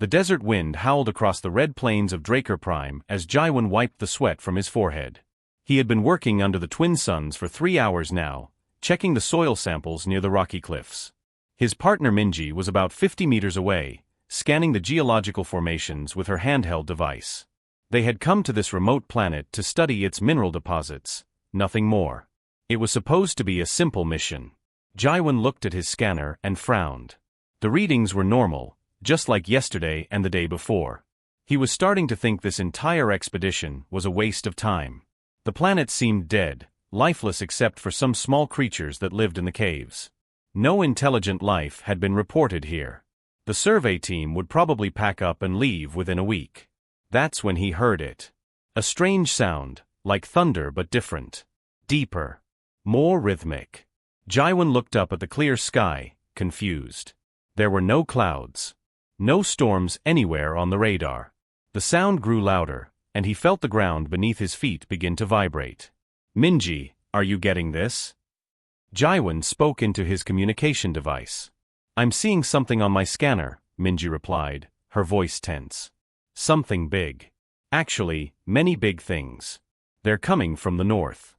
The desert wind howled across the red plains of Draker Prime as Jaiwan wiped the sweat from his forehead. He had been working under the twin suns for 3 hours now, checking the soil samples near the rocky cliffs. His partner Minji was about 50 meters away, scanning the geological formations with her handheld device. They had come to this remote planet to study its mineral deposits, nothing more. It was supposed to be a simple mission. Jaiwan looked at his scanner and frowned. The readings were normal, just like yesterday and the day before. He was starting to think this entire expedition was a waste of time. The planet seemed dead, lifeless except for some small creatures that lived in the caves. No intelligent life had been reported here. The survey team would probably pack up and leave within a week. That's when he heard it. A strange sound, like thunder but different. Deeper. More rhythmic. Jaiwan looked up at the clear sky, confused. There were no clouds. No storms anywhere on the radar. The sound grew louder, and he felt the ground beneath his feet begin to vibrate. Minji, are you getting this? Jaiwan spoke into his communication device. I'm seeing something on my scanner, Minji replied, her voice tense. Something big. Actually, many big things. They're coming from the north.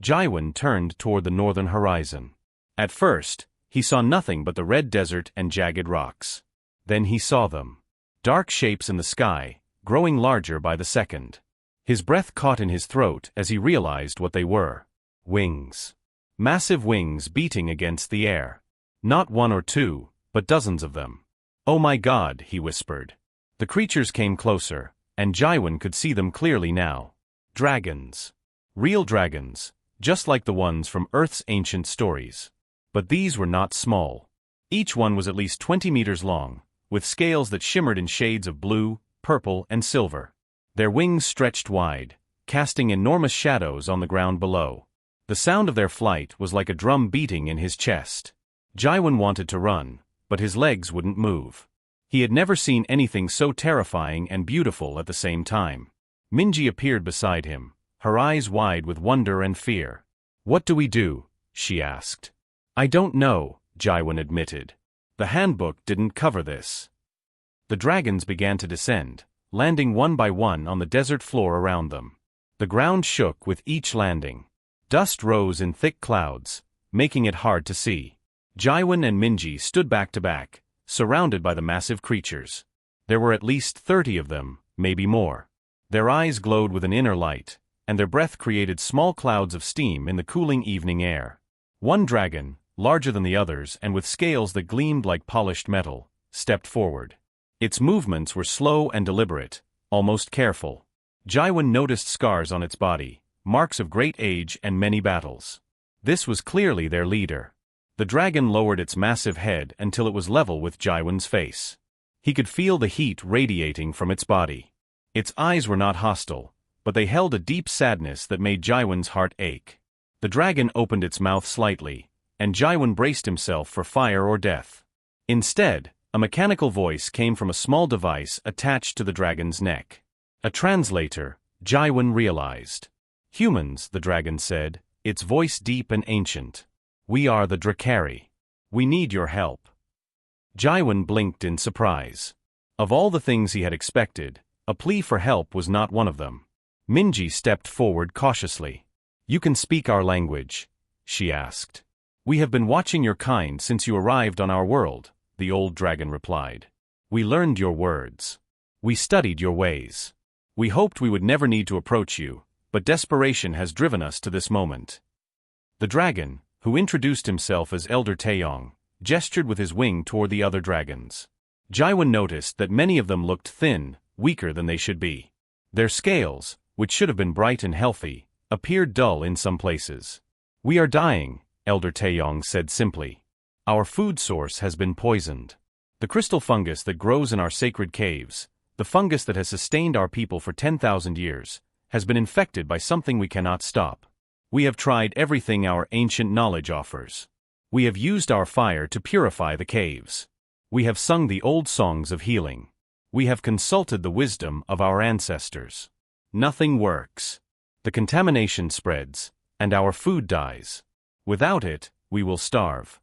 Jaiwan turned toward the northern horizon. At first, he saw nothing but the red desert and jagged rocks. Then he saw them. Dark shapes in the sky, growing larger by the second. His breath caught in his throat as he realized what they were. Wings. Massive wings beating against the air. Not one or two, but dozens of them. Oh my God, he whispered. The creatures came closer, and Jaiwan could see them clearly now. Dragons. Real dragons, just like the ones from Earth's ancient stories. But these were not small. Each one was at least 20 meters long, with scales that shimmered in shades of blue, purple, and silver. Their wings stretched wide, casting enormous shadows on the ground below. The sound of their flight was like a drum beating in his chest. Jaiwan wanted to run, but his legs wouldn't move. He had never seen anything so terrifying and beautiful at the same time. Minji appeared beside him, her eyes wide with wonder and fear. What do we do? She asked. I don't know, Jaiwan admitted. The handbook didn't cover this. The dragons began to descend, landing one by one on the desert floor around them. The ground shook with each landing. Dust rose in thick clouds, making it hard to see. Jaiwan and Minji stood back to back, surrounded by the massive creatures. There were at least 30 of them, maybe more. Their eyes glowed with an inner light, and their breath created small clouds of steam in the cooling evening air. One dragon, larger than the others and with scales that gleamed like polished metal, stepped forward. Its movements were slow and deliberate, almost careful. Jaiwan noticed scars on its body, marks of great age and many battles. This was clearly their leader. The dragon lowered its massive head until it was level with Jaiwan's face. He could feel the heat radiating from its body. Its eyes were not hostile, but they held a deep sadness that made Jaiwan's heart ache. The dragon opened its mouth slightly, and Jaiwan braced himself for fire or death. Instead, a mechanical voice came from a small device attached to the dragon's neck. A translator, Jaiwan realized. Humans, the dragon said, its voice deep and ancient. We are the Drakari. We need your help. Jaiwan blinked in surprise. Of all the things he had expected, a plea for help was not one of them. Minji stepped forward cautiously. You can speak our language? She asked. We have been watching your kind since you arrived on our world, the old dragon replied. We learned your words. We studied your ways. We hoped we would never need to approach you, but desperation has driven us to this moment. The dragon, who introduced himself as Elder Taeyong, gestured with his wing toward the other dragons. Jaiwan noticed that many of them looked thin, weaker than they should be. Their scales, which should have been bright and healthy, appeared dull in some places. We are dying, Elder Taeyong said simply. Our food source has been poisoned. The crystal fungus that grows in our sacred caves, the fungus that has sustained our people for 10,000 years, has been infected by something we cannot stop. We have tried everything our ancient knowledge offers. We have used our fire to purify the caves. We have sung the old songs of healing. We have consulted the wisdom of our ancestors. Nothing works. The contamination spreads, and our food dies. Without it, we will starve.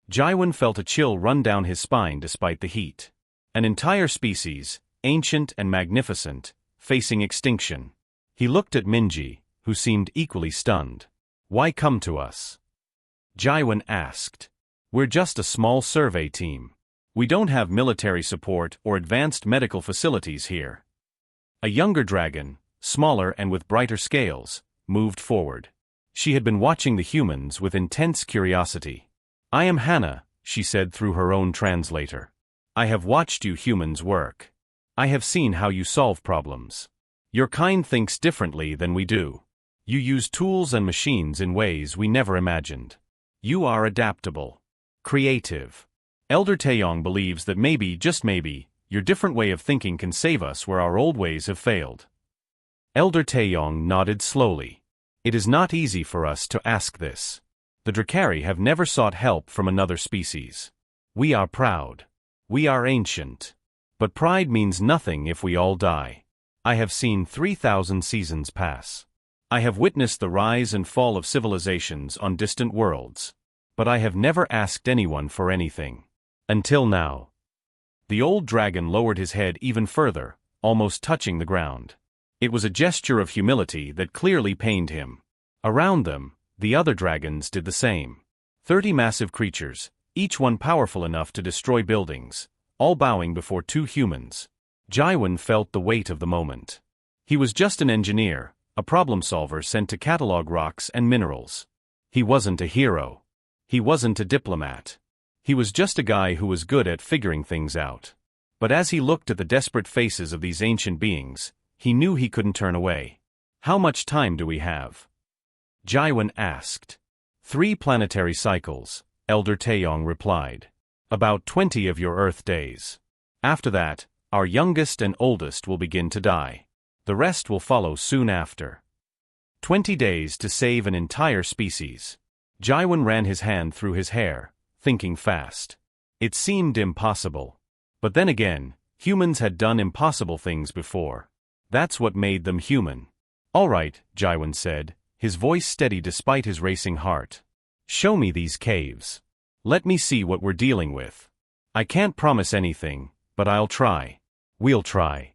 Jaiwan felt a chill run down his spine despite the heat. An entire species, ancient and magnificent, facing extinction. He looked at Minji, who seemed equally stunned. "Why come to us?" Jaiwan asked. "We're just a small survey team. We don't have military support or advanced medical facilities here." A younger dragon, smaller and with brighter scales, moved forward. She had been watching the humans with intense curiosity. "I am Hannah," she said through her own translator. "I have watched you humans work. I have seen how you solve problems. Your kind thinks differently than we do. You use tools and machines in ways we never imagined. You are adaptable, creative. Elder Taeyong believes that maybe, just maybe, your different way of thinking can save us where our old ways have failed." Elder Taeyong nodded slowly. "It is not easy for us to ask this. The Drakari have never sought help from another species. We are proud. We are ancient. But pride means nothing if we all die. I have seen 3,000 seasons pass. I have witnessed the rise and fall of civilizations on distant worlds. But I have never asked anyone for anything. Until now." The old dragon lowered his head even further, almost touching the ground. It was a gesture of humility that clearly pained him. Around them, the other dragons did the same. 30 massive creatures, each one powerful enough to destroy buildings, all bowing before 2 humans. Jaiwan felt the weight of the moment. He was just an engineer, a problem solver sent to catalog rocks and minerals. He wasn't a hero. He wasn't a diplomat. He was just a guy who was good at figuring things out. But as he looked at the desperate faces of these ancient beings, he knew he couldn't turn away. "How much time do we have?" Jaiwan asked. 3 planetary cycles, Elder Taeyong replied. "About 20 of your Earth days. After that, our youngest and oldest will begin to die. The rest will follow soon after. 20 days to save an entire species." Jaiwan ran his hand through his hair, thinking fast. It seemed impossible. But then again, humans had done impossible things before. That's what made them human. "All right," Jaiwan said, his voice steady despite his racing heart. "Show me these caves. Let me see what we're dealing with. I can't promise anything, but I'll try. We'll try."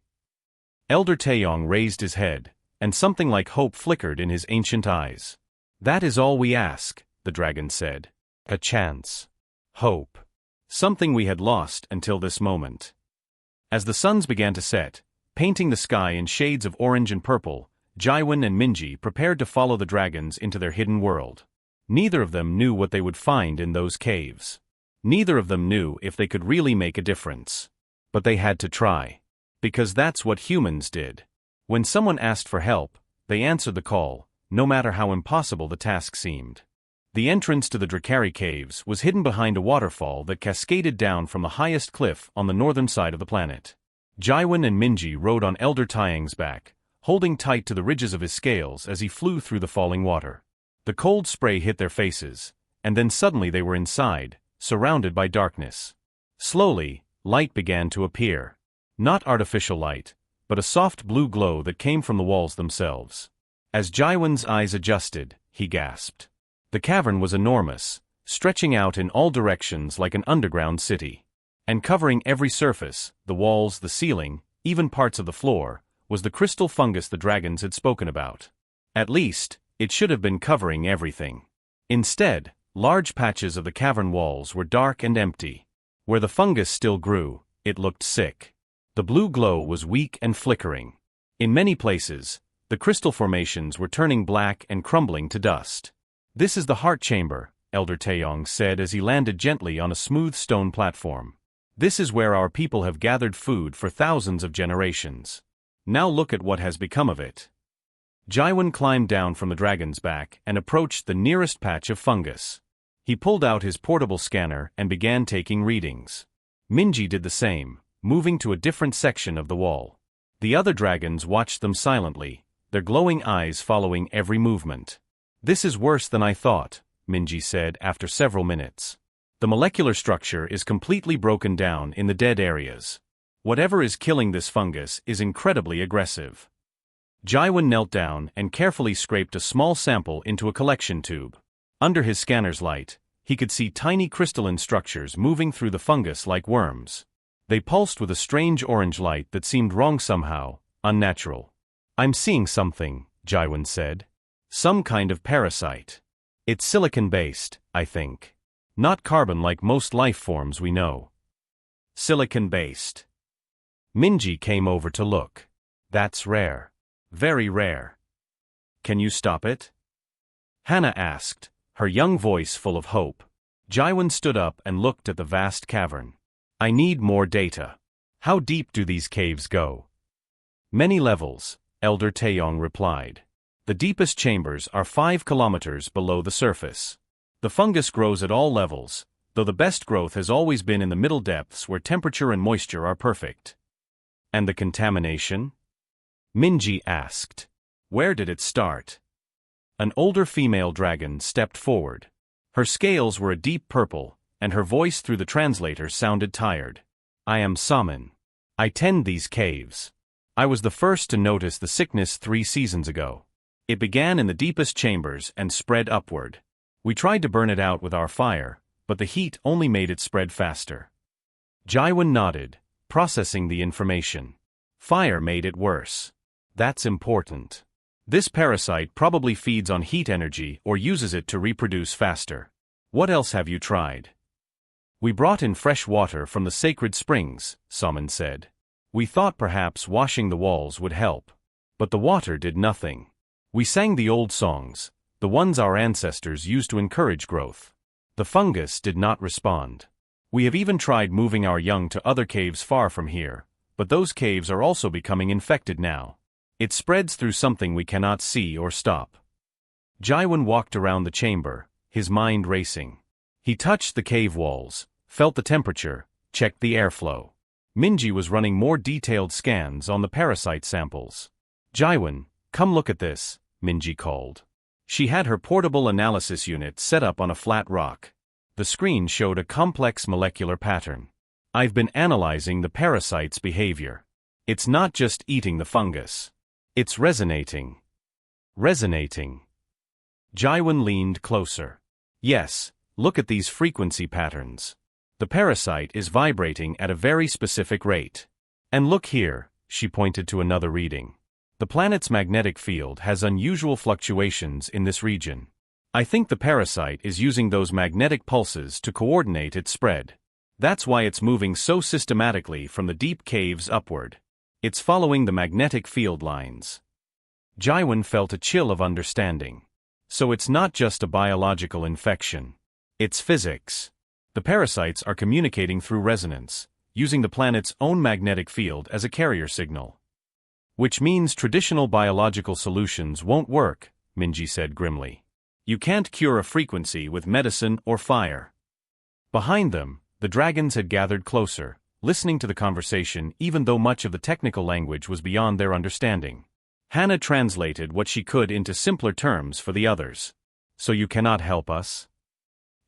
Elder Taeyong raised his head, and something like hope flickered in his ancient eyes. "That is all we ask," the dragon said. "A chance. Hope. Something we had lost until this moment." As the suns began to set, painting the sky in shades of orange and purple, Jaiwan and Minji prepared to follow the dragons into their hidden world. Neither of them knew what they would find in those caves. Neither of them knew if they could really make a difference. But they had to try. Because that's what humans did. When someone asked for help, they answered the call, no matter how impossible the task seemed. The entrance to the Drakari caves was hidden behind a waterfall that cascaded down from the highest cliff on the northern side of the planet. Jaiwan and Minji rode on Elder Taeyong's back, holding tight to the ridges of his scales as he flew through the falling water. The cold spray hit their faces, and then suddenly they were inside, surrounded by darkness. Slowly, light began to appear. Not artificial light, but a soft blue glow that came from the walls themselves. As Jaiwan's eyes adjusted, he gasped. The cavern was enormous, stretching out in all directions like an underground city. And covering every surface, the walls, the ceiling, even parts of the floor, was the crystal fungus the dragons had spoken about. At least, it should have been covering everything. Instead, large patches of the cavern walls were dark and empty. Where the fungus still grew, it looked sick. The blue glow was weak and flickering. In many places, the crystal formations were turning black and crumbling to dust. "This is the heart chamber," Elder Taeyong said as he landed gently on a smooth stone platform. "This is where our people have gathered food for thousands of generations. Now look at what has become of it." Jaiwan climbed down from the dragon's back and approached the nearest patch of fungus. He pulled out his portable scanner and began taking readings. Minji did the same, moving to a different section of the wall. The other dragons watched them silently, their glowing eyes following every movement. "This is worse than I thought," Minji said after several minutes. "The molecular structure is completely broken down in the dead areas. Whatever is killing this fungus is incredibly aggressive." Jaiwan knelt down and carefully scraped a small sample into a collection tube. Under his scanner's light, he could see tiny crystalline structures moving through the fungus like worms. They pulsed with a strange orange light that seemed wrong somehow, unnatural. I'm seeing something, Jaiwan said. Some kind of parasite. It's silicon-based, I think. Not carbon like most life forms we know. Silicon-based. Minji came over to look. That's rare. Very rare. Can you stop it? Hannah asked, her young voice full of hope. Jaiwan stood up and looked at the vast cavern. I need more data. How deep do these caves go? Many levels, Elder Taeyong replied. The deepest chambers are 5 kilometers below the surface. The fungus grows at all levels, though the best growth has always been in the middle depths where temperature and moisture are perfect. And the contamination? Minji asked. Where did it start? An older female dragon stepped forward. Her scales were a deep purple, and her voice through the translator sounded tired. I am Saman. I tend these caves. I was the first to notice the sickness 3 seasons ago. It began in the deepest chambers and spread upward. We tried to burn it out with our fire, but the heat only made it spread faster. Jaiwan nodded, processing the information. Fire made it worse. That's important. This parasite probably feeds on heat energy or uses it to reproduce faster. What else have you tried? We brought in fresh water from the sacred springs, Saman said. We thought perhaps washing the walls would help. But the water did nothing. We sang the old songs, the ones our ancestors used to encourage growth. The fungus did not respond. We have even tried moving our young to other caves far from here, but those caves are also becoming infected now. It spreads through something we cannot see or stop. Jaiwan walked around the chamber, his mind racing. He touched the cave walls, felt the temperature, checked the airflow. Minji was running more detailed scans on the parasite samples. Jaiwan, come look at this, Minji called. She had her portable analysis unit set up on a flat rock. The screen showed a complex molecular pattern. I've been analyzing the parasite's behavior. It's not just eating the fungus. It's resonating. Resonating. Jaiwan leaned closer. Yes, look at these frequency patterns. The parasite is vibrating at a very specific rate. And look here, she pointed to another reading. The planet's magnetic field has unusual fluctuations in this region. I think the parasite is using those magnetic pulses to coordinate its spread. That's why it's moving so systematically from the deep caves upward. It's following the magnetic field lines. Jaiwan felt a chill of understanding. So it's not just a biological infection. It's physics. The parasites are communicating through resonance, using the planet's own magnetic field as a carrier signal. Which means traditional biological solutions won't work, Minji said grimly. You can't cure a frequency with medicine or fire. Behind them, the dragons had gathered closer, listening to the conversation even though much of the technical language was beyond their understanding. Hannah translated what she could into simpler terms for the others. So you cannot help us?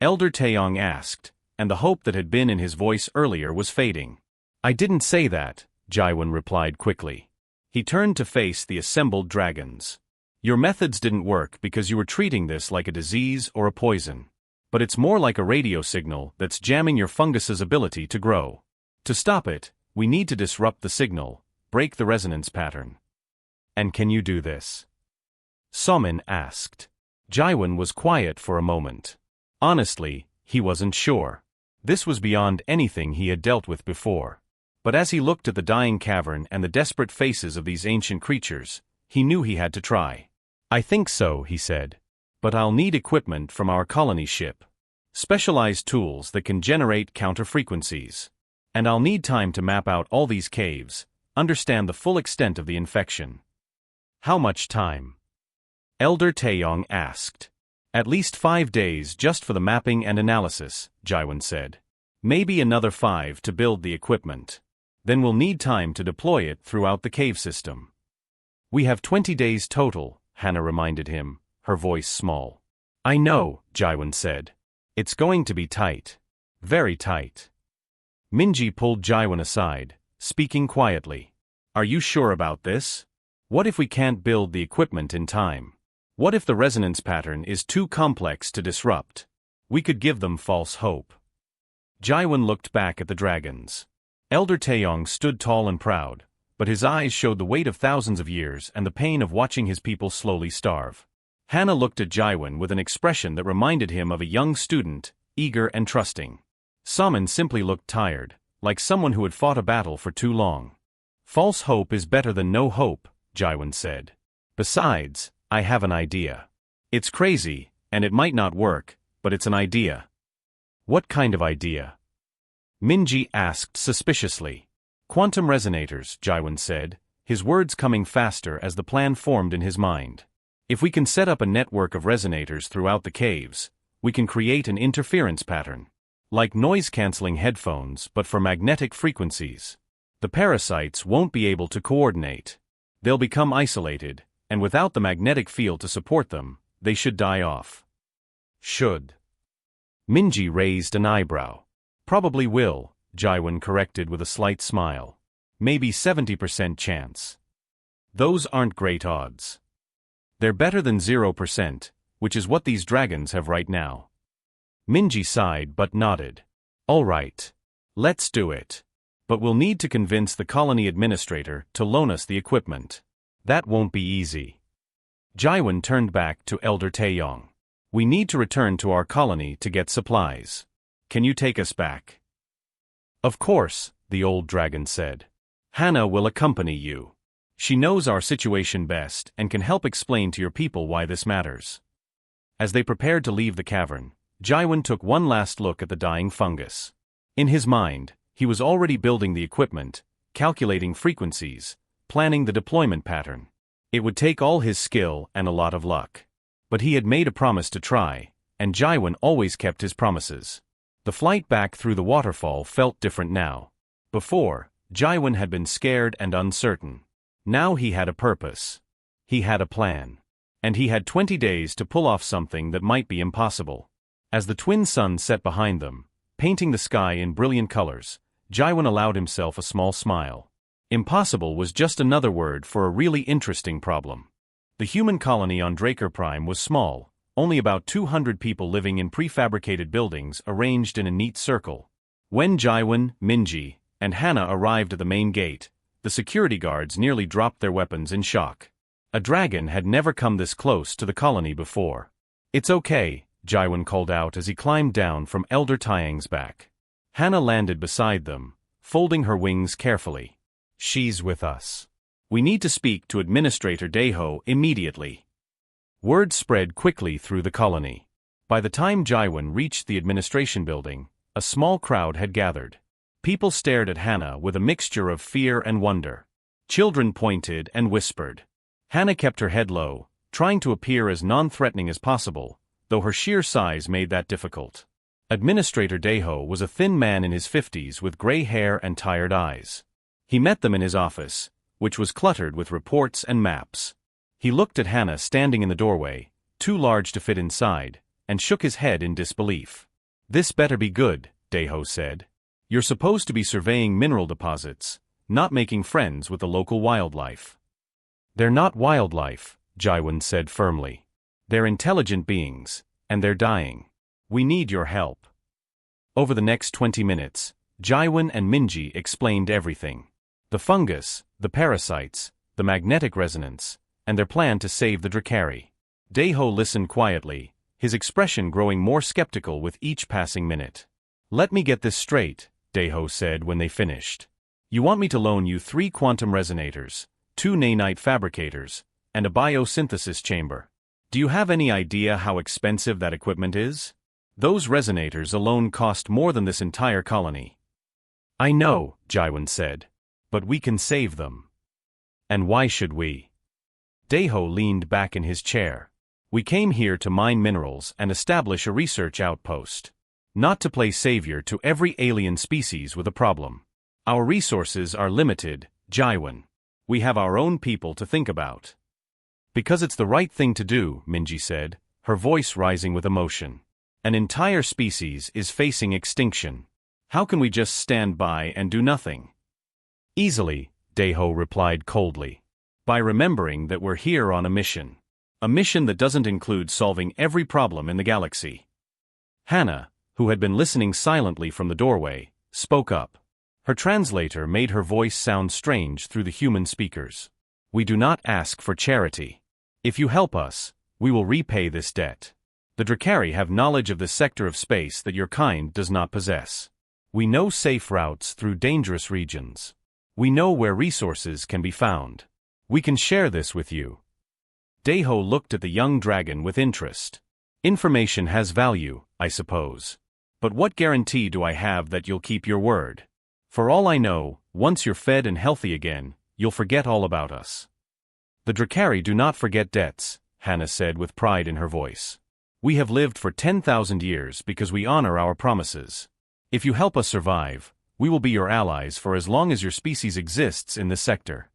Elder Taeyong asked, and the hope that had been in his voice earlier was fading. I didn't say that, Jaiwan replied quickly. He turned to face the assembled dragons. Your methods didn't work because you were treating this like a disease or a poison. But it's more like a radio signal that's jamming your fungus's ability to grow. To stop it, we need to disrupt the signal, break the resonance pattern. And can you do this? Somin asked. Jaiwan was quiet for a moment. Honestly, he wasn't sure. This was beyond anything he had dealt with before. But as he looked at the dying cavern and the desperate faces of these ancient creatures, he knew he had to try. I think so, he said. But I'll need equipment from our colony ship. Specialized tools that can generate counter-frequencies. And I'll need time to map out all these caves, understand the full extent of the infection. How much time? Elder Taeyong asked. At least 5 days just for the mapping and analysis, Jaiwan said. Maybe another 5 to build the equipment. Then we'll need time to deploy it throughout the cave system. We have 20 days total, Hannah reminded him, her voice small. I know, Jaiwan said. It's going to be tight. Very tight. Minji pulled Jaiwan aside, speaking quietly. Are you sure about this? What if we can't build the equipment in time? What if the resonance pattern is too complex to disrupt? We could give them false hope. Jaiwan looked back at the dragons. Elder Taeyong stood tall and proud, but his eyes showed the weight of thousands of years and the pain of watching his people slowly starve. Hannah looked at Jaiwan with an expression that reminded him of a young student, eager and trusting. Saman simply looked tired, like someone who had fought a battle for too long. False hope is better than no hope, Jaiwan said. Besides, I have an idea. It's crazy, and it might not work, but it's an idea. What kind of idea? Minji asked suspiciously. Quantum resonators, Jaiwan said, his words coming faster as the plan formed in his mind. If we can set up a network of resonators throughout the caves, we can create an interference pattern. Like noise-canceling headphones but for magnetic frequencies. The parasites won't be able to coordinate. They'll become isolated, and without the magnetic field to support them, they should die off. Should. Minji raised an eyebrow. Probably will, Jaiwan corrected with a slight smile. Maybe 70% chance. Those aren't great odds. They're better than 0%, which is what these dragons have right now. Minji sighed but nodded. All right. Let's do it. But we'll need to convince the colony administrator to loan us the equipment. That won't be easy. Jaiwan turned back to Elder Taeyong. We need to return to our colony to get supplies. Can you take us back? Of course, the old dragon said. Hannah will accompany you. She knows our situation best and can help explain to your people why this matters. As they prepared to leave the cavern, Jaiwan took one last look at the dying fungus. In his mind, he was already building the equipment, calculating frequencies, planning the deployment pattern. It would take all his skill and a lot of luck. But he had made a promise to try, and Jaiwan always kept his promises. The flight back through the waterfall felt different now. Before, Jaiwan had been scared and uncertain. Now he had a purpose. He had a plan. And he had 20 days to pull off something that might be impossible. As the twin sun set behind them, painting the sky in brilliant colors, Jaiwan allowed himself a small smile. Impossible was just another word for a really interesting problem. The human colony on Draker Prime was small, only about 200 people living in prefabricated buildings arranged in a neat circle. When Jaiwan, Minji, and Hannah arrived at the main gate, the security guards nearly dropped their weapons in shock. A dragon had never come this close to the colony before. It's okay, Jaiwan called out as he climbed down from Elder Taeyong's back. Hannah landed beside them, folding her wings carefully. She's with us. We need to speak to Administrator Daeho immediately. Word spread quickly through the colony. By the time Jaiwan reached the administration building, a small crowd had gathered. People stared at Hannah with a mixture of fear and wonder. Children pointed and whispered. Hannah kept her head low, trying to appear as non-threatening as possible, though her sheer size made that difficult. Administrator Daeho was a thin man in his 50s with gray hair and tired eyes. He met them in his office, which was cluttered with reports and maps. He looked at Hannah standing in the doorway, too large to fit inside, and shook his head in disbelief. This better be good, Daeho said. You're supposed to be surveying mineral deposits, not making friends with the local wildlife. They're not wildlife, Jaiwan said firmly. They're intelligent beings, and they're dying. We need your help. Over the next 20 minutes, Jaiwan and Minji explained everything. The fungus, the parasites, the magnetic resonance, and their plan to save the Drakari. Daeho listened quietly, his expression growing more skeptical with each passing minute. Let me get this straight, Daeho said when they finished. You want me to loan you 3 quantum resonators, 2 nanite fabricators, and a biosynthesis chamber. Do you have any idea how expensive that equipment is? Those resonators alone cost more than this entire colony. I know, Jaiwan said. But we can save them. And why should we? Daeho leaned back in his chair. We came here to mine minerals and establish a research outpost. Not to play savior to every alien species with a problem. Our resources are limited, Jaiwan. We have our own people to think about. Because it's the right thing to do, Minji said, her voice rising with emotion. An entire species is facing extinction. How can we just stand by and do nothing? Easily, Daeho replied coldly. By remembering that we're here on a mission. A mission that doesn't include solving every problem in the galaxy. Hannah, who had been listening silently from the doorway, spoke up. Her translator made her voice sound strange through the human speakers. We do not ask for charity. If you help us, we will repay this debt. The Drakari have knowledge of the sector of space that your kind does not possess. We know safe routes through dangerous regions. We know where resources can be found. We can share this with you. Deho looked at the young dragon with interest. Information has value, I suppose. But what guarantee do I have that you'll keep your word? For all I know, once you're fed and healthy again, you'll forget all about us. The Drakari do not forget debts, Hannah said with pride in her voice. We have lived for 10,000 years because we honor our promises. If you help us survive, we will be your allies for as long as your species exists in this sector.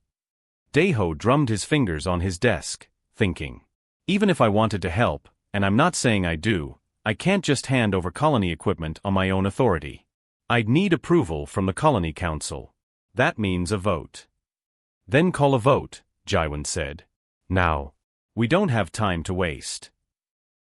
Deho drummed his fingers on his desk, thinking. Even if I wanted to help, and I'm not saying I do, I can't just hand over colony equipment on my own authority. I'd need approval from the Colony Council. That means a vote. Then call a vote, Jaiwan said. Now. We don't have time to waste.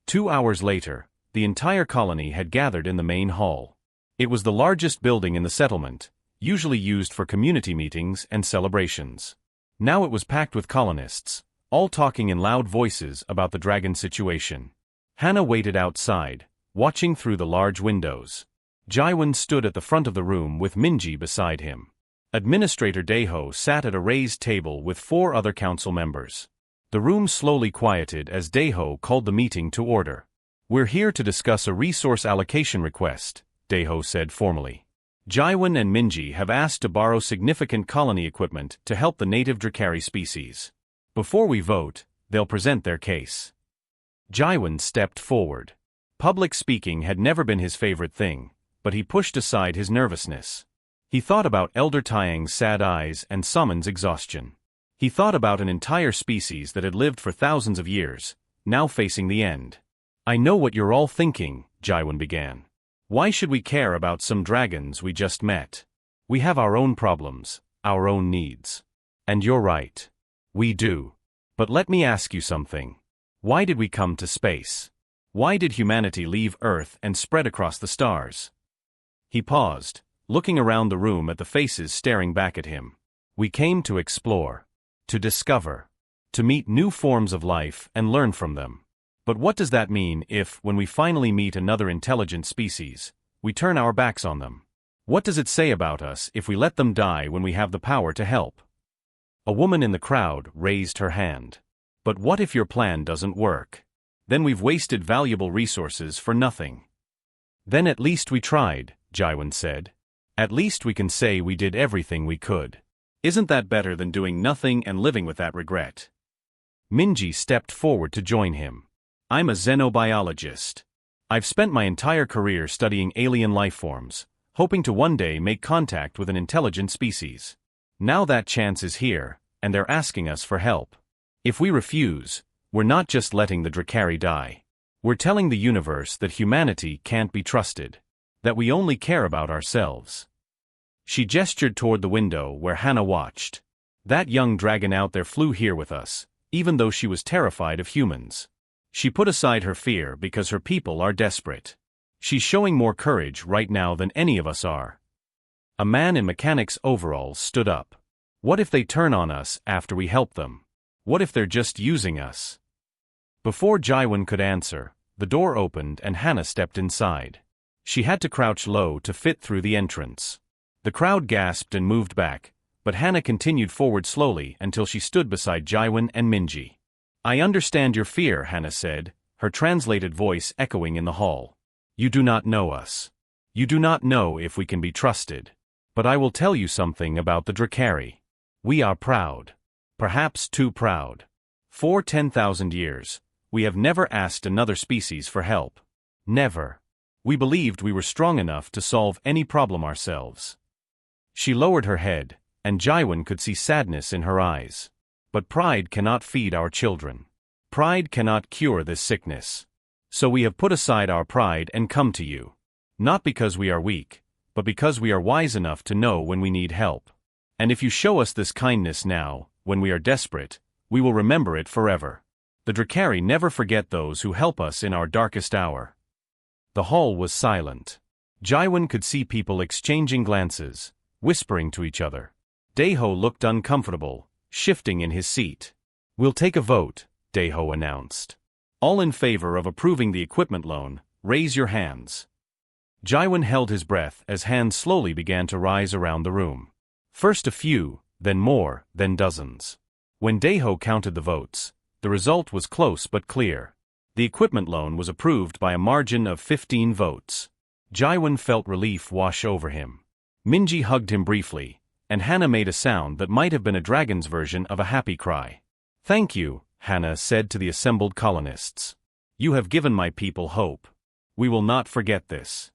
2 hours later, the entire colony had gathered in the main hall. It was the largest building in the settlement, usually used for community meetings and celebrations. Now it was packed with colonists, all talking in loud voices about the dragon situation. Hannah waited outside, watching through the large windows. Jaiwan stood at the front of the room with Minji beside him. Administrator Deho sat at a raised table with 4 other council members. The room slowly quieted as Deho called the meeting to order. We're here to discuss a resource allocation request, Deho said formally. Jaiwan and Minji have asked to borrow significant colony equipment to help the native Drakari species. Before we vote, they'll present their case. Jaiwan stepped forward. Public speaking had never been his favorite thing, but he pushed aside his nervousness. He thought about Elder Taiyang's sad eyes and Summon's exhaustion. He thought about an entire species that had lived for thousands of years, now facing the end. I know what you're all thinking, Jaiwan began. Why should we care about some dragons we just met? We have our own problems, our own needs. And you're right. We do. But let me ask you something. Why did we come to space? Why did humanity leave Earth and spread across the stars? He paused, looking around the room at the faces staring back at him. We came to explore. To discover. To meet new forms of life and learn from them. But what does that mean if, when we finally meet another intelligent species, we turn our backs on them? What does it say about us if we let them die when we have the power to help? A woman in the crowd raised her hand. But what if your plan doesn't work? Then we've wasted valuable resources for nothing. Then at least we tried, Jaiwan said. At least we can say we did everything we could. Isn't that better than doing nothing and living with that regret? Minji stepped forward to join him. I'm a xenobiologist. I've spent my entire career studying alien lifeforms, hoping to one day make contact with an intelligent species. Now that chance is here, and they're asking us for help. If we refuse, we're not just letting the Drakari die. We're telling the universe that humanity can't be trusted. That we only care about ourselves. She gestured toward the window where Hannah watched. That young dragon out there flew here with us, even though she was terrified of humans. She put aside her fear because her people are desperate. She's showing more courage right now than any of us are. A man in mechanic's overalls stood up. What if they turn on us after we help them? What if they're just using us? Before Jaiwan could answer, the door opened and Hannah stepped inside. She had to crouch low to fit through the entrance. The crowd gasped and moved back, but Hannah continued forward slowly until she stood beside Jaiwan and Minji. I understand your fear, Hannah said, her translated voice echoing in the hall. You do not know us. You do not know if we can be trusted. But I will tell you something about the Drakari. We are proud. Perhaps too proud. For 10,000 years, we have never asked another species for help. Never. We believed we were strong enough to solve any problem ourselves. She lowered her head, and Jaiwan could see sadness in her eyes. But pride cannot feed our children. Pride cannot cure this sickness. So we have put aside our pride and come to you. Not because we are weak, but because we are wise enough to know when we need help. And if you show us this kindness now, when we are desperate, we will remember it forever. The Drakari never forget those who help us in our darkest hour. The hall was silent. Jaiwan could see people exchanging glances, whispering to each other. Daeho looked uncomfortable, shifting in his seat. "We'll take a vote," Daeho announced. "All in favor of approving the equipment loan, raise your hands." Jaiwan held his breath as hands slowly began to rise around the room. First a few, then more, then dozens. When Daeho counted the votes, the result was close but clear. The equipment loan was approved by a margin of 15 votes. Jaiwan felt relief wash over him. Minji hugged him briefly, and Hana made a sound that might have been a dragon's version of a happy cry. "Thank you," Hana said to the assembled colonists. "You have given my people hope. We will not forget this."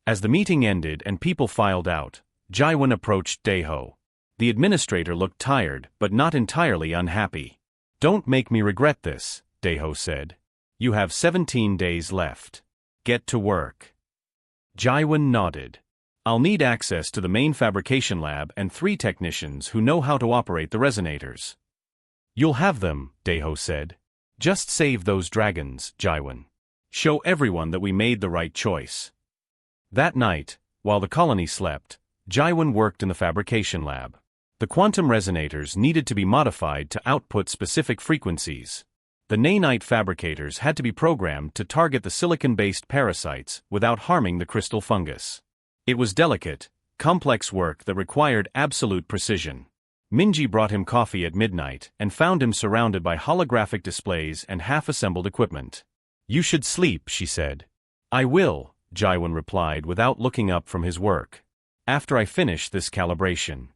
As the meeting ended and people filed out, Jaiwan approached Daeho. The administrator looked tired but not entirely unhappy. "Don't make me regret this," Daeho said. "You have 17 days left. Get to work." Jaiwan nodded. "I'll need access to the main fabrication lab and 3 technicians who know how to operate the resonators." "You'll have them," Daeho said. "Just save those dragons, Jaiwan. Show everyone that we made the right choice." That night, while the colony slept, Jaiwan worked in the fabrication lab. The quantum resonators needed to be modified to output specific frequencies. The nanite fabricators had to be programmed to target the silicon-based parasites without harming the crystal fungus. It was delicate, complex work that required absolute precision. Minji brought him coffee at midnight and found him surrounded by holographic displays and half-assembled equipment. "You should sleep," she said. "I will," Jaiwan replied without looking up from his work. "After I finish this calibration."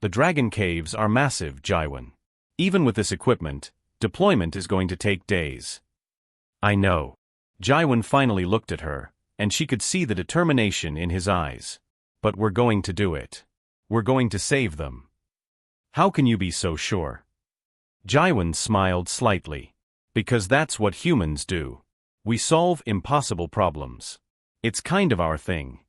"The dragon caves are massive, Jaiwan. Even with this equipment, deployment is going to take days." "I know." Jaiwan finally looked at her, and she could see the determination in his eyes. "But we're going to do it. We're going to save them." "How can you be so sure?" Jaiwan smiled slightly. "Because that's what humans do. We solve impossible problems. It's kind of our thing."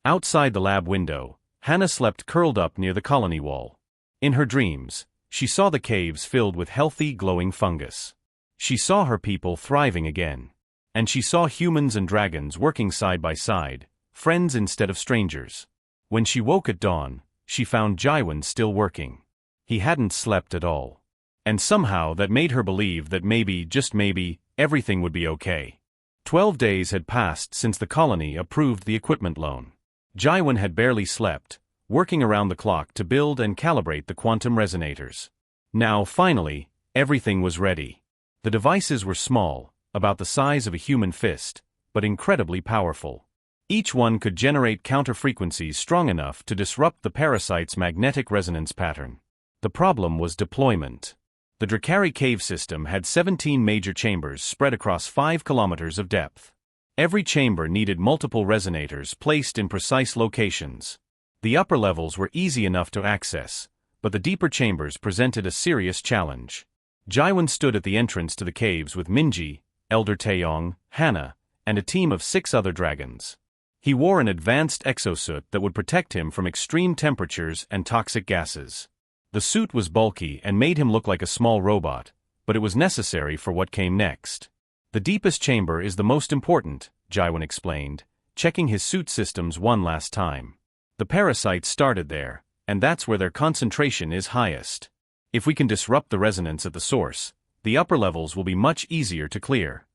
Outside the lab window, Hana slept curled up near the colony wall. In her dreams, she saw the caves filled with healthy, glowing fungus. She saw her people thriving again. And she saw humans and dragons working side by side, friends instead of strangers. When she woke at dawn, she found Jaiwan still working. He hadn't slept at all. And somehow that made her believe that maybe, just maybe, everything would be okay. 12 days had passed since the colony approved the equipment loan. Jaiwan had barely slept, working around the clock to build and calibrate the quantum resonators. Now, finally, everything was ready. The devices were small, about the size of a human fist, but incredibly powerful. Each one could generate counter-frequencies strong enough to disrupt the parasite's magnetic resonance pattern. The problem was deployment. The Drakari cave system had 17 major chambers spread across 5 kilometers of depth. Every chamber needed multiple resonators placed in precise locations. The upper levels were easy enough to access, but the deeper chambers presented a serious challenge. Jaiwan stood at the entrance to the caves with Minji, Elder Taeyong, Hana, and a team of 6 other dragons. He wore an advanced exosuit that would protect him from extreme temperatures and toxic gases. The suit was bulky and made him look like a small robot, but it was necessary for what came next. "The deepest chamber is the most important," Jaiwan explained, checking his suit systems one last time. "The parasites started there, and that's where their concentration is highest. If we can disrupt the resonance at the source, the upper levels will be much easier to clear."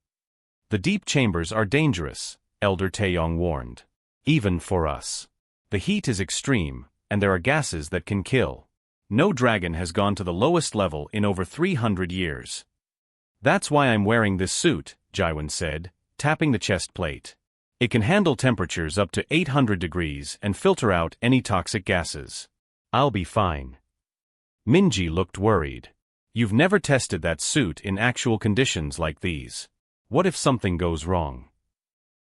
"The deep chambers are dangerous," Elder Taeyong warned. "Even for us. The heat is extreme, and there are gases that can kill. No dragon has gone to the lowest level in over 300 years. "That's why I'm wearing this suit," Jaiwan said, tapping the chest plate. "It can handle temperatures up to 800 degrees and filter out any toxic gases. I'll be fine." Minji looked worried. "You've never tested that suit in actual conditions like these. What if something goes wrong?"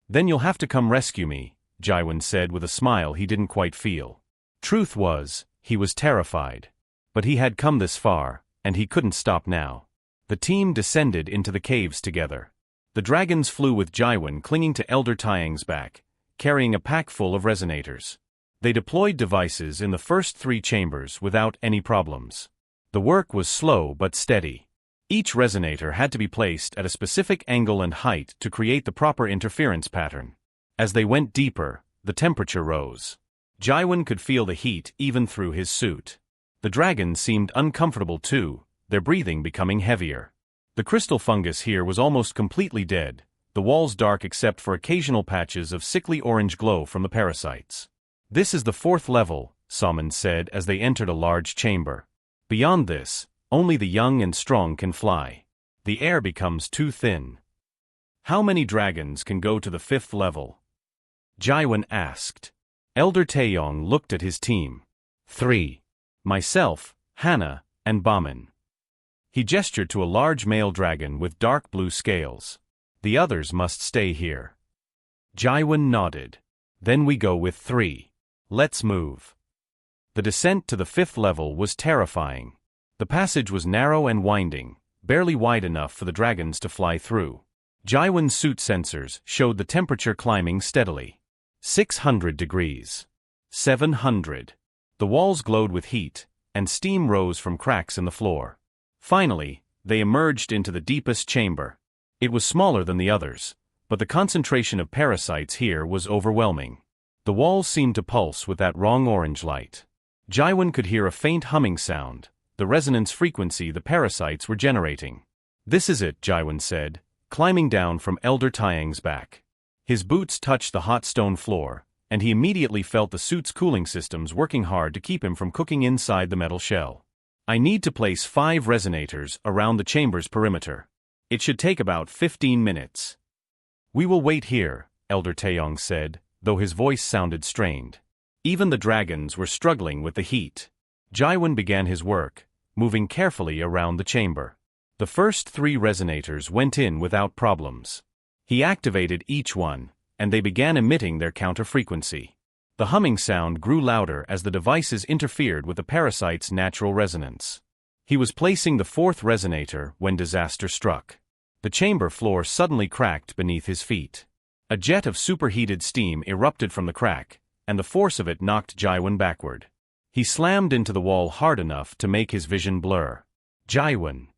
"Then you'll have to come rescue me," Jaiwan said with a smile he didn't quite feel. Truth was, he was terrified. But he had come this far, and he couldn't stop now. The team descended into the caves together. The dragons flew with Jaiwan clinging to Elder Taeyong's back, carrying a pack full of resonators. They deployed devices in the first 3 chambers without any problems. The work was slow but steady. Each resonator had to be placed at a specific angle and height to create the proper interference pattern. As they went deeper, the temperature rose. Jaiwan could feel the heat even through his suit. The dragons seemed uncomfortable too, their breathing becoming heavier. The crystal fungus here was almost completely dead, the walls dark except for occasional patches of sickly orange glow from the parasites. "This is the 4th level," Salmon said as they entered a large chamber. "Beyond this, only the young and strong can fly. The air becomes too thin." "How many dragons can go to the 5th level?" Jaiwan asked. Elder Taeyong looked at his team. 3. Myself, Hannah, and Bamin. He gestured to a large male dragon with dark blue scales. "The others must stay here." Jaiwan nodded. "Then we go with 3. Let's move." The descent to the 5th level was terrifying. The passage was narrow and winding, barely wide enough for the dragons to fly through. Jaiwan's suit sensors showed the temperature climbing steadily. 600 degrees. 700. The walls glowed with heat, and steam rose from cracks in the floor. Finally, they emerged into the deepest chamber. It was smaller than the others, but the concentration of parasites here was overwhelming. The walls seemed to pulse with that wrong orange light. Jaiwan could hear a faint humming sound, the resonance frequency the parasites were generating. "This is it," Jaiwan said, climbing down from Elder Taeyong's back. His boots touched the hot stone floor, and he immediately felt the suit's cooling systems working hard to keep him from cooking inside the metal shell. "I need to place 5 resonators around the chamber's perimeter. It should take about 15 minutes. "We will wait here," Elder Taeyong said, though his voice sounded strained. Even the dragons were struggling with the heat. Jaiwan began his work, moving carefully around the chamber. The first 3 resonators went in without problems. He activated each one, and they began emitting their counter-frequency. The humming sound grew louder as the devices interfered with the parasite's natural resonance. He was placing the 4th resonator when disaster struck. The chamber floor suddenly cracked beneath his feet. A jet of superheated steam erupted from the crack, and the force of it knocked Jaiwan backward. He slammed into the wall hard enough to make his vision blur. "Jaiwan!"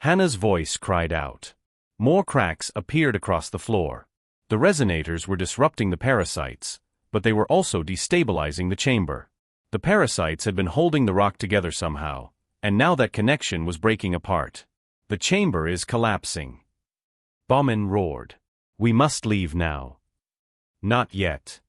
Hannah's voice cried out. More cracks appeared across the floor. The resonators were disrupting the parasites, but they were also destabilizing the chamber. The parasites had been holding the rock together somehow, and now that connection was breaking apart. "The chamber is collapsing." Bamin roared. "We must leave now." "Not yet."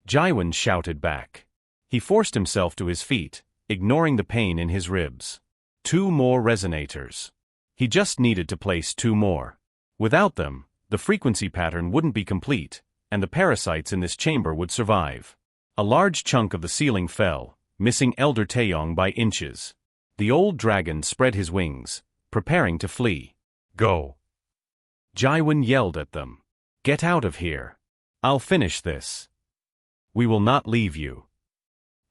Jaiwan shouted back. He forced himself to his feet, ignoring the pain in his ribs. 2 more resonators. He just needed to place 2 more. Without them, the frequency pattern wouldn't be complete, and the parasites in this chamber would survive. A large chunk of the ceiling fell, missing Elder Taeyong by inches. The old dragon spread his wings, preparing to flee. "Go!" Jaiwan yelled at them. "Get out of here. I'll finish this." "We will not leave you,"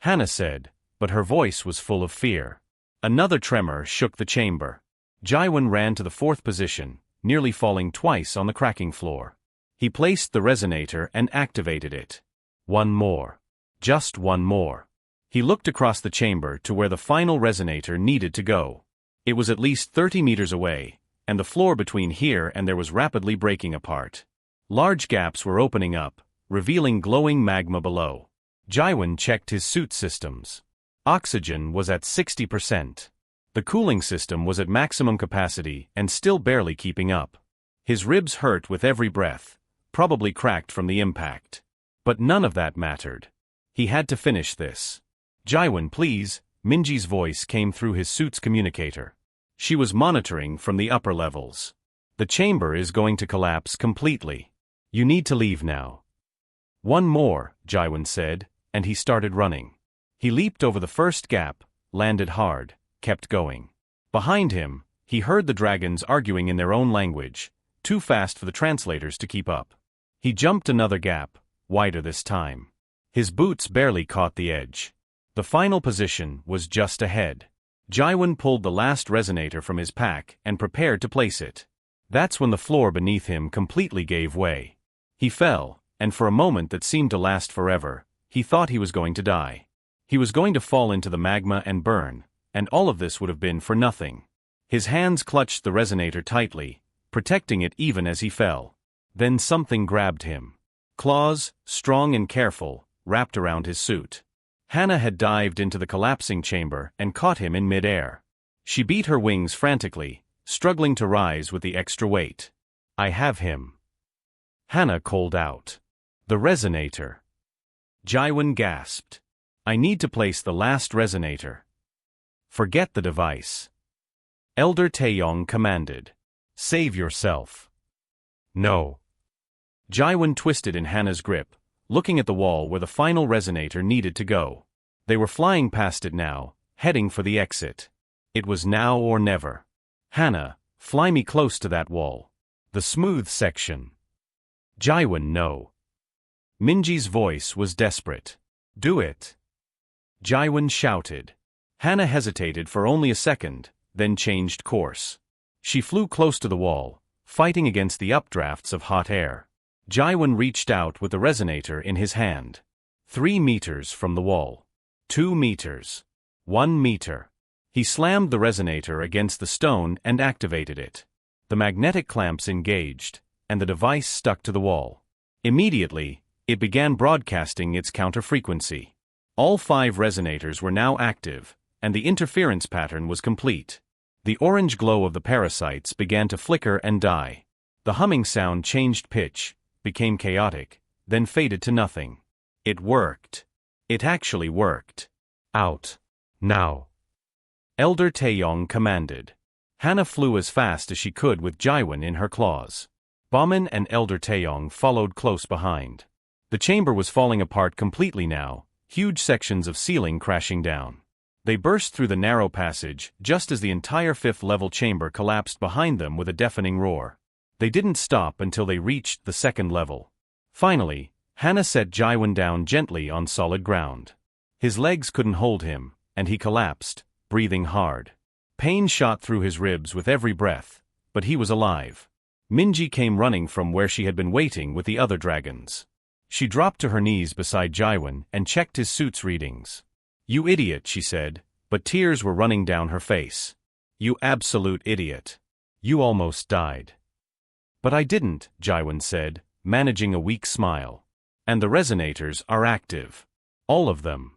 Hannah said, but her voice was full of fear. Another tremor shook the chamber. Jaiwan ran to the 4th position, nearly falling twice on the cracking floor. He placed the resonator and activated it. 1 more. Just 1 more. He looked across the chamber to where the final resonator needed to go. It was at least 30 meters away, and the floor between here and there was rapidly breaking apart. Large gaps were opening up, revealing glowing magma below. Jaiwan checked his suit systems. Oxygen was at 60%. The cooling system was at maximum capacity and still barely keeping up. His ribs hurt with every breath, probably cracked from the impact. But none of that mattered. He had to finish this. "Jaiwan, please," Minji's voice came through his suit's communicator. She was monitoring from the upper levels. "The chamber is going to collapse completely. You need to leave now." 1 more, Jaiwan said, and he started running. He leaped over the first gap, landed hard, kept going. Behind him, he heard the dragons arguing in their own language, too fast for the translators to keep up. He jumped another gap, wider this time. His boots barely caught the edge. The final position was just ahead. Jaiwan pulled the last resonator from his pack and prepared to place it. That's when the floor beneath him completely gave way. He fell, and for a moment that seemed to last forever, he thought he was going to die. He was going to fall into the magma and burn, and all of this would have been for nothing. His hands clutched the resonator tightly, protecting it even as he fell. Then something grabbed him. Claws, strong and careful, wrapped around his suit. Hannah had dived into the collapsing chamber and caught him in mid-air. She beat her wings frantically, struggling to rise with the extra weight. "I have him," Hannah called out. "The resonator." Jaiwan gasped. "I need to place the last resonator." "Forget the device," Elder Taeyong commanded. "Save yourself." "No." Jaiwan twisted in Hannah's grip, looking at the wall where the final resonator needed to go. They were flying past it now, heading for the exit. It was now or never. "Hannah, fly me close to that wall. The smooth section." Jaiwan, no. Minji's voice was desperate. "Do it." Jaiwan shouted. Hannah hesitated for only a second, then changed course. She flew close to the wall, fighting against the updrafts of hot air. Jaiwan reached out with the resonator in his hand. 3 meters from the wall. 2 meters. 1 meter. He slammed the resonator against the stone and activated it. The magnetic clamps engaged, and the device stuck to the wall. Immediately, it began broadcasting its counter-frequency. All 5 resonators were now active, and the interference pattern was complete. The orange glow of the parasites began to flicker and die. The humming sound changed pitch, became chaotic, then faded to nothing. It worked. It actually worked. "Out. Now." Elder Taeyong commanded. Hannah flew as fast as she could with Jaiwan in her claws. Bauman and Elder Taeyong followed close behind. The chamber was falling apart completely now, huge sections of ceiling crashing down. They burst through the narrow passage just as the entire 5th-level chamber collapsed behind them with a deafening roar. They didn't stop until they reached the 2nd level. Finally, Hannah set Jaiwan down gently on solid ground. His legs couldn't hold him, and he collapsed, breathing hard. Pain shot through his ribs with every breath, but he was alive. Minji came running from where she had been waiting with the other dragons. She dropped to her knees beside Jaiwan and checked his suit's readings. "You idiot," she said, but tears were running down her face. "You absolute idiot. You almost died." "But I didn't," Jaiwan said, managing a weak smile. "And the resonators are active. All of them."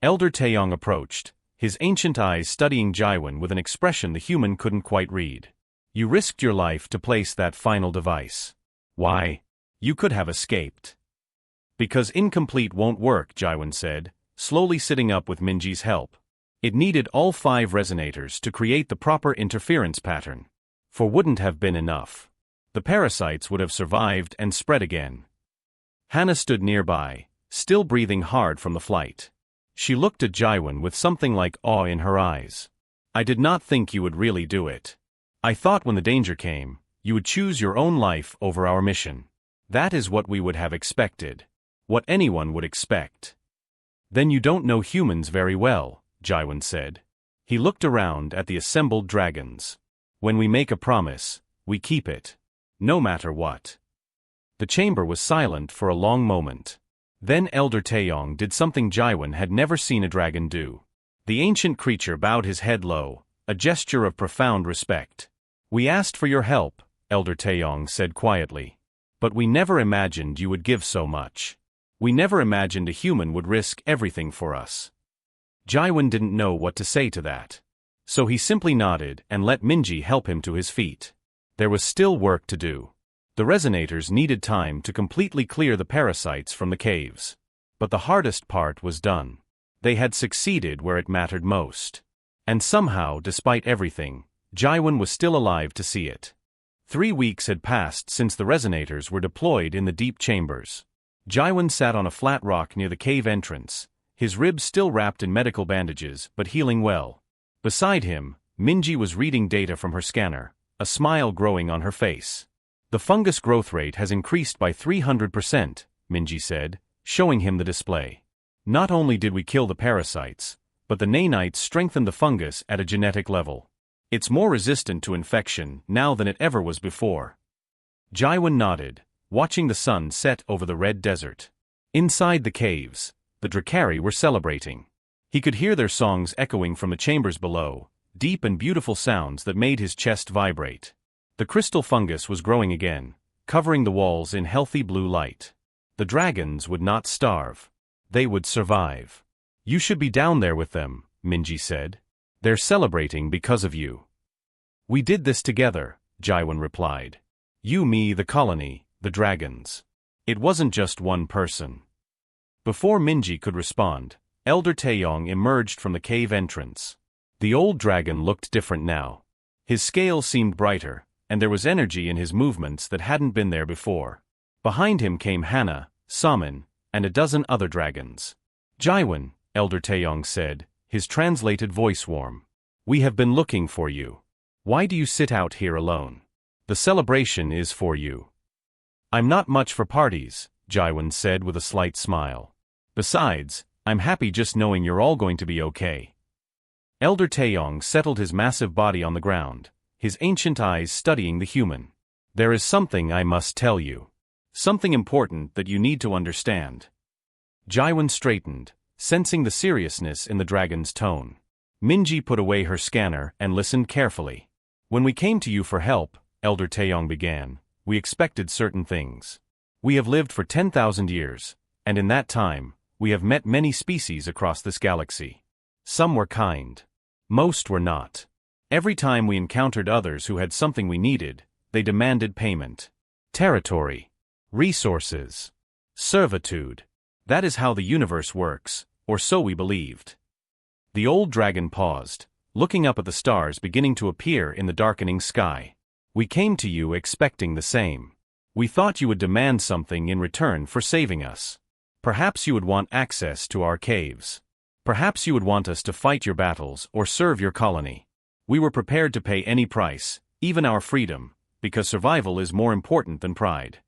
Elder Taeyong approached, his ancient eyes studying Jaiwan with an expression the human couldn't quite read. "You risked your life to place that final device. Why? You could have escaped." "Because incomplete won't work," Jaiwan said, slowly sitting up with Minji's help. "It needed all 5 resonators to create the proper interference pattern. 4 wouldn't have been enough. The parasites would have survived and spread again." Hannah stood nearby, still breathing hard from the flight. She looked at Jaiwan with something like awe in her eyes. "I did not think you would really do it. I thought when the danger came, you would choose your own life over our mission. That is what we would have expected. What anyone would expect." "Then you don't know humans very well," Jaiwan said. He looked around at the assembled dragons. "When we make a promise, we keep it. No matter what." The chamber was silent for a long moment. Then Elder Taeyong did something Jaiwan had never seen a dragon do. The ancient creature bowed his head low, a gesture of profound respect. "We asked for your help," Elder Taeyong said quietly. "But we never imagined you would give so much. We never imagined a human would risk everything for us." Jaiwan didn't know what to say to that. So he simply nodded and let Minji help him to his feet. There was still work to do. The resonators needed time to completely clear the parasites from the caves. But the hardest part was done. They had succeeded where it mattered most. And somehow, despite everything, Jaiwan was still alive to see it. 3 weeks had passed since the resonators were deployed in the deep chambers. Jaiwan sat on a flat rock near the cave entrance, his ribs still wrapped in medical bandages but healing well. Beside him, Minji was reading data from her scanner, a smile growing on her face. "The fungus growth rate has increased by 300%, Minji said, showing him the display. "Not only did we kill the parasites, but the nanites strengthened the fungus at a genetic level. It's more resistant to infection now than it ever was before." Jaiwan nodded, watching the sun set over the red desert. Inside the caves, the Drakari were celebrating. He could hear their songs echoing from the chambers below, deep and beautiful sounds that made his chest vibrate. The crystal fungus was growing again, covering the walls in healthy blue light. The dragons would not starve. They would survive. You should be down there with them, Minji said. They're celebrating because of you. We did this together, Jaiwan replied. You, me, the colony, the dragons. It wasn't just one person. Before Minji could respond, Elder Taeyong emerged from the cave entrance. The old dragon looked different now. His scales seemed brighter, and there was energy in his movements that hadn't been there before. Behind him came Hana, Saman, and a dozen other dragons. Jaiwan, Elder Taeyong said, his translated voice warm. We have been looking for you. Why do you sit out here alone? The celebration is for you. I'm not much for parties, Jaiwan said with a slight smile. Besides, I'm happy just knowing you're all going to be okay. Elder Taeyong settled his massive body on the ground, his ancient eyes studying the human. There is something I must tell you. Something important that you need to understand. Jaiwan straightened, sensing the seriousness in the dragon's tone. Minji put away her scanner and listened carefully. When we came to you for help, Elder Taeyong began, we expected certain things. We have lived for 10,000 years, and in that time, we have met many species across this galaxy. Some were kind. Most were not. Every time we encountered others who had something we needed, they demanded payment. Territory. Resources. Servitude. That is how the universe works, or so we believed. The old dragon paused, looking up at the stars beginning to appear in the darkening sky. We came to you expecting the same. We thought you would demand something in return for saving us. Perhaps you would want access to our caves. Perhaps you would want us to fight your battles or serve your colony. We were prepared to pay any price, even our freedom, because survival is more important than pride.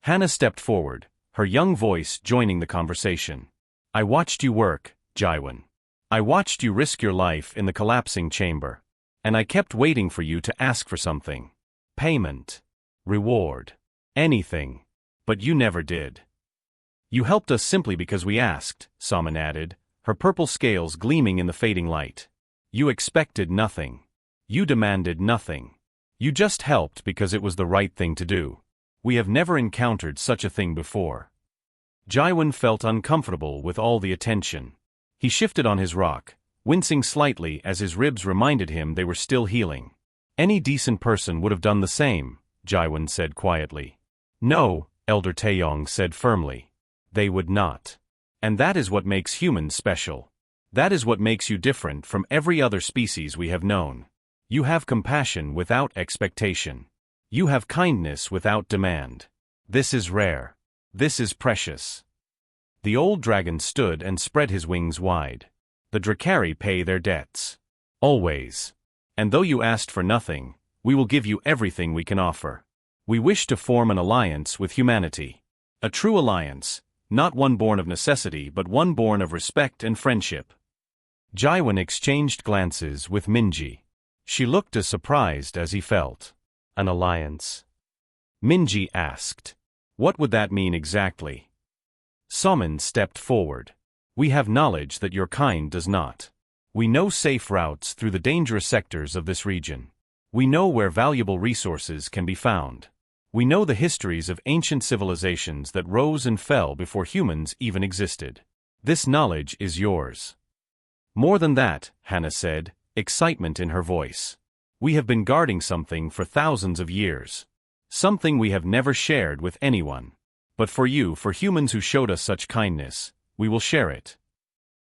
Hannah stepped forward, her young voice joining the conversation. I watched you work, Jaiwan. I watched you risk your life in the collapsing chamber. And I kept waiting for you to ask for something. Payment. Reward. Anything. But you never did. You helped us simply because we asked, Saman added, her purple scales gleaming in the fading light. You expected nothing. You demanded nothing. You just helped because it was the right thing to do. We have never encountered such a thing before. Jaiwan felt uncomfortable with all the attention. He shifted on his rock, wincing slightly as his ribs reminded him they were still healing. Any decent person would have done the same, Jaiwan said quietly. No, Elder Taeyong said firmly. They would not. And that is what makes humans special. That is what makes you different from every other species we have known. You have compassion without expectation. You have kindness without demand. This is rare. This is precious. The old dragon stood and spread his wings wide. The Drakari pay their debts. Always. And though you asked for nothing, we will give you everything we can offer. We wish to form an alliance with humanity. A true alliance, not one born of necessity but one born of respect and friendship. Jaiwan exchanged glances with Minji. She looked as surprised as he felt. An alliance? Minji asked. What would that mean exactly? Saman stepped forward. We have knowledge that your kind does not. We know safe routes through the dangerous sectors of this region. We know where valuable resources can be found. We know the histories of ancient civilizations that rose and fell before humans even existed. This knowledge is yours. More than that, Hannah said, excitement in her voice. We have been guarding something for thousands of years. Something we have never shared with anyone. But for you, for humans who showed us such kindness, we will share it.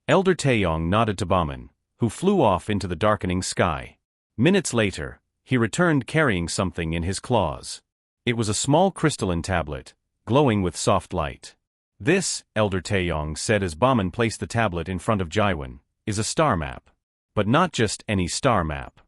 Elder Taeyong nodded to Baman, who flew off into the darkening sky. Minutes later, he returned carrying something in his claws. It was a small crystalline tablet, glowing with soft light. This, Elder Taeyong said as Baman placed the tablet in front of Jaiwan, is a star map. But not just any star map.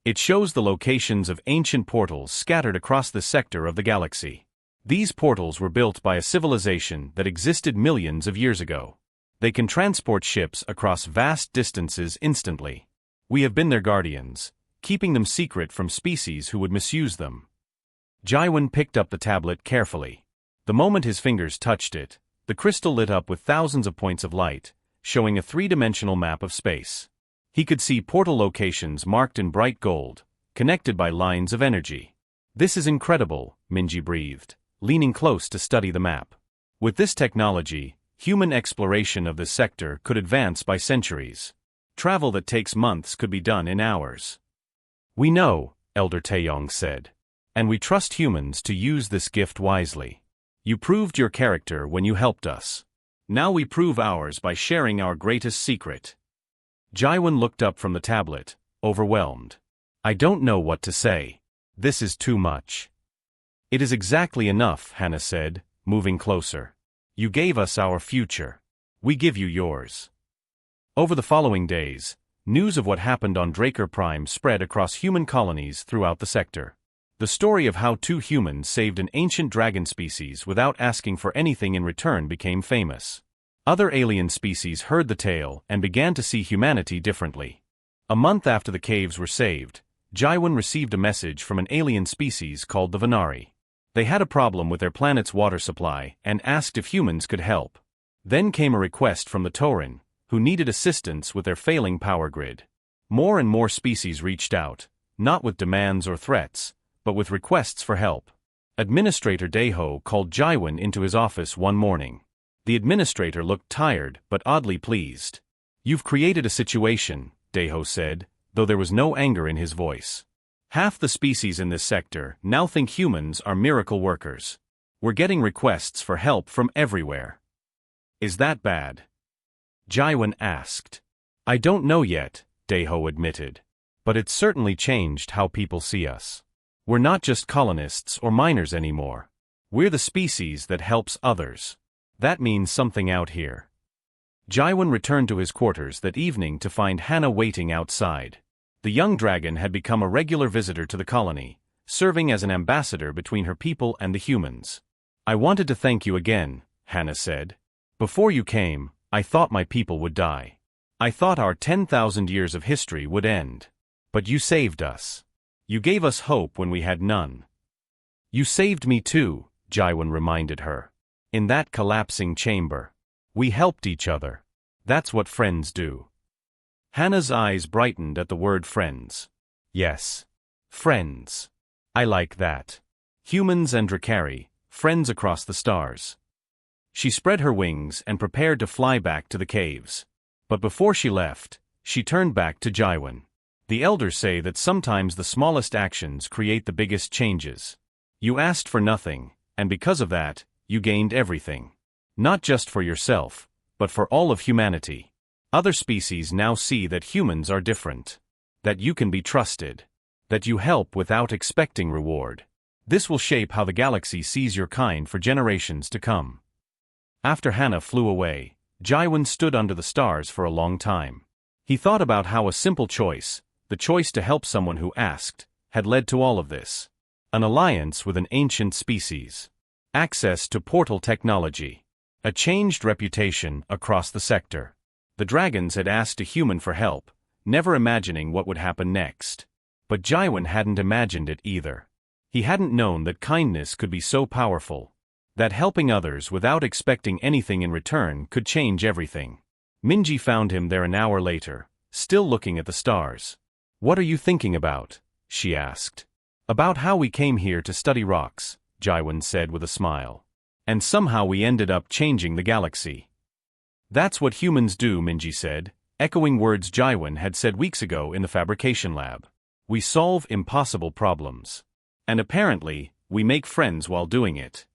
It shows the locations of ancient portals scattered across the sector of the galaxy. These portals were built by a civilization that existed millions of years ago. They can transport ships across vast distances instantly. We have been their guardians, keeping them secret from species who would misuse them. Jaiwan picked up the tablet carefully. The moment his fingers touched it, the crystal lit up with thousands of points of light, showing a three-dimensional map of space. He could see portal locations marked in bright gold, connected by lines of energy. This is incredible, Minji breathed, leaning close to study the map. With this technology, Human exploration of this sector could advance by centuries. Travel that takes months could be done in hours. We know, Elder Taeyong said. And we trust humans to use this gift wisely. You proved your character when you helped us. Now we prove ours by sharing our greatest secret. Jaiwan looked up from the tablet, overwhelmed. I don't know what to say. This is too much. It is exactly enough, Hannah said, moving closer. You gave us our future. We give you yours. Over the following days, news of what happened on Draker Prime spread across human colonies throughout the sector. The story of how two humans saved an ancient dragon species without asking for anything in return became famous. Other alien species heard the tale and began to see humanity differently. A month after the caves were saved, Jaiwan received a message from an alien species called the Venari. They had a problem with their planet's water supply and asked if humans could help. Then came a request from the Tauren, who needed assistance with their failing power grid. More and more species reached out, not with demands or threats, but with requests for help. Administrator Daeho called Jaiwan into his office one morning. The administrator looked tired but oddly pleased. You've created a situation, Daeho said, though there was no anger in his voice. Half the species in this sector now think humans are miracle workers. We're getting requests for help from everywhere. Is that bad? Jaiwan asked. I don't know yet, Daeho admitted. But it's certainly changed how people see us. We're not just colonists or miners anymore. We're the species that helps others. That means something out here. Jaiwan returned to his quarters that evening to find Hannah waiting outside. The young dragon had become a regular visitor to the colony, serving as an ambassador between her people and the humans. I wanted to thank you again, Hannah said. Before you came, I thought my people would die. I thought our 10,000 years of history would end. But you saved us. You gave us hope when we had none. You saved me too, Jaiwan reminded her. In that collapsing chamber. We helped each other. That's what friends do. Hannah's eyes brightened at the word friends. Yes. Friends. I like that. Humans and Drakari, friends across the stars. She spread her wings and prepared to fly back to the caves. But before she left, she turned back to Jaiwan. The elders say that sometimes the smallest actions create the biggest changes. You asked for nothing, and because of that, you gained everything. Not just for yourself, but for all of humanity. Other species now see that humans are different. That you can be trusted. That you help without expecting reward. This will shape how the galaxy sees your kind for generations to come. After Hannah flew away, Jaiwan stood under the stars for a long time. He thought about how a simple choice, the choice to help someone who asked, had led to all of this. An alliance with an ancient species. Access to portal technology. A changed reputation across the sector. The dragons had asked a human for help, never imagining what would happen next. But Jaiwan hadn't imagined it either. He hadn't known that kindness could be so powerful. That helping others without expecting anything in return could change everything. Minji found him there an hour later, still looking at the stars. What are you thinking about? She asked. About how we came here to study rocks, Jaiwan said with a smile. And somehow we ended up changing the galaxy. That's what humans do, Minji said, echoing words Jaiwan had said weeks ago in the fabrication lab. We solve impossible problems. And apparently, we make friends while doing it.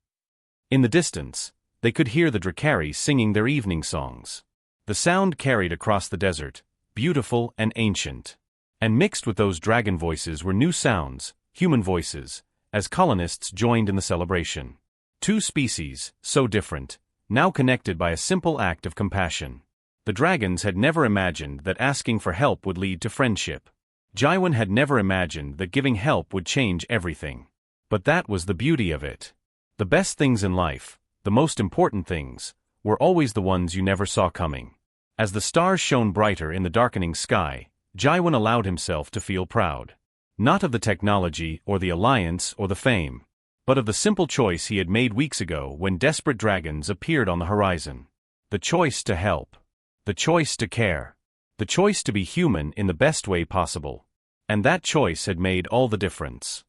In the distance, they could hear the Drakari singing their evening songs. The sound carried across the desert, beautiful and ancient. And mixed with those dragon voices were new sounds, human voices, as colonists joined in the celebration. Two species, so different, now connected by a simple act of compassion. The dragons had never imagined that asking for help would lead to friendship. Jaiwan had never imagined that giving help would change everything. But that was the beauty of it. The best things in life, the most important things, were always the ones you never saw coming. As the stars shone brighter in the darkening sky, Jaiwan allowed himself to feel proud. Not of the technology or the alliance or the fame, but of the simple choice he had made weeks ago when desperate dragons appeared on the horizon. The choice to help. The choice to care. The choice to be human in the best way possible. And that choice had made all the difference.